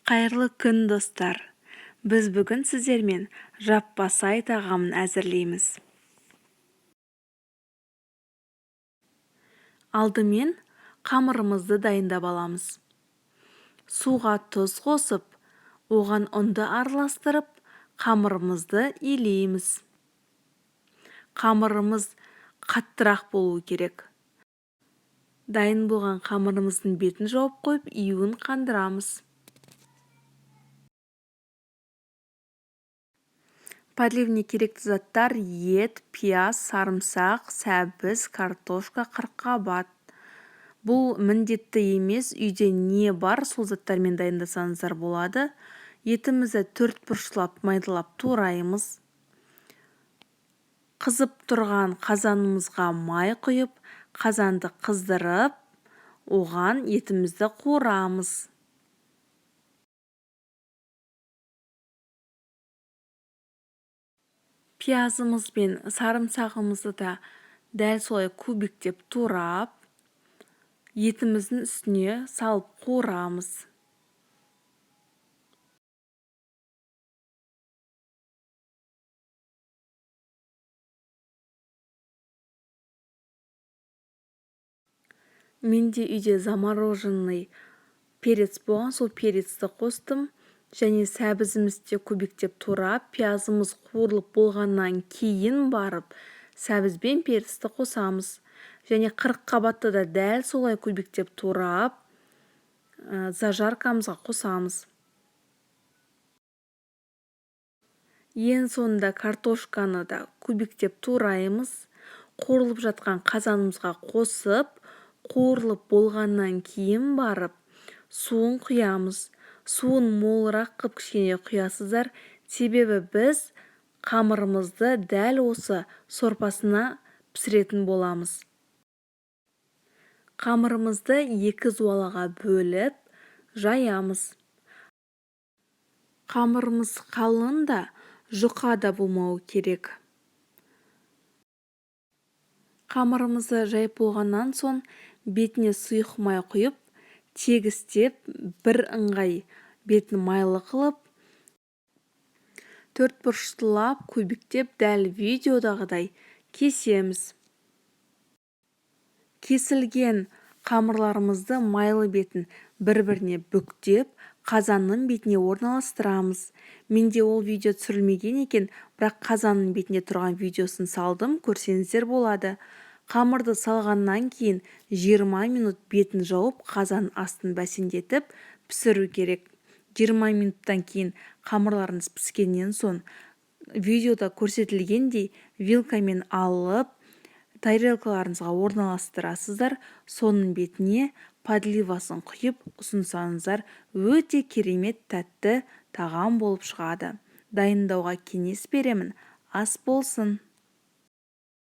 Қайырлы күн, достар. Біз бүгін сіздермен жаппасай тағамын әзірлейміз. Алдымен қамырымызды дайындап аламыз. Суға тұз қосып, оған ұнды араластырып, қамырымызды илейміз. Қамырымыз қаттырақ болуы керек. Дайын болған қамырымыздың бетін жауып қойып, июін қандырамыз. Подливне керекті заттар: ет, пияз, сарымсақ, сәбіз, картошка, қырыққабат. Бұл міндетті емес, үйде не бар, сол заттармен дайындасаңыздар болады. Етімізді 4 бұрышлап майдалап тураймыз. Қызып тұрған қазанымызға май құйып, қазанды қыздырып, оған етімізді қуырамыз. Пиязымыз бен сарымсағымызды да дәл солай кубиктеп турап, етіміздің үстіне салып қуырамыз. Менде үйде замороженный перец болған, сол перецті қостым. Және сәбізімізді кубиктеп турап, пиязымыз қуырылып болғаннан кейін барып, сәбіз бен перцті қосамыз. Және қырыққабатты да дәл солай кубиктеп турап, зажаркамызға қосамыз. Ең соңында картошканы да кубиктеп тураймыз. Қуырылып жатқан қазанымызға қосып, қуырылып болғаннан кейін барып, суын құямыз. Суын молырақ қып кішкене құясыздар, себебі біз қамырымызды дәл осы сорпасына пісіретін боламыз. Қамырымызды 2 зуалаға бөліп жаямыз. Қамырымыз қалың да, жұқа да болмауы керек. Қамырымызды жайып болғаннан соң бетіне сұйық май құйып, тегістеп, бір ыңғай бетін майлы қылып, 4 бұрыштылап, кубиктеп, дәл видеодағыдай кесеміз. Кесілген қамырларымызды майлы бетін бір-біріне бүктеп, қазанның бетіне орналастырамыз. Менде ол видео түсірілмеген екен, бірақ қазанның бетінде тұрған видеосын салдым, көрсеңіздер болады. Қамырды салғаннан кейін 20 минут бетін жауып, қазан астын бәсеңдетіп пісіру керек. 20 минуттан кейін қамырларыңыз піскеннен соң, видеода көрсетілгендей вилкамен алып, тарелкаларыңызға орналастырасыздар. Соның бетіне подливасын құйып ұсынсаңыздар, өте керемет тәтті тағам болып шығады. Дайындауға кеңес беремін. Ас болсын!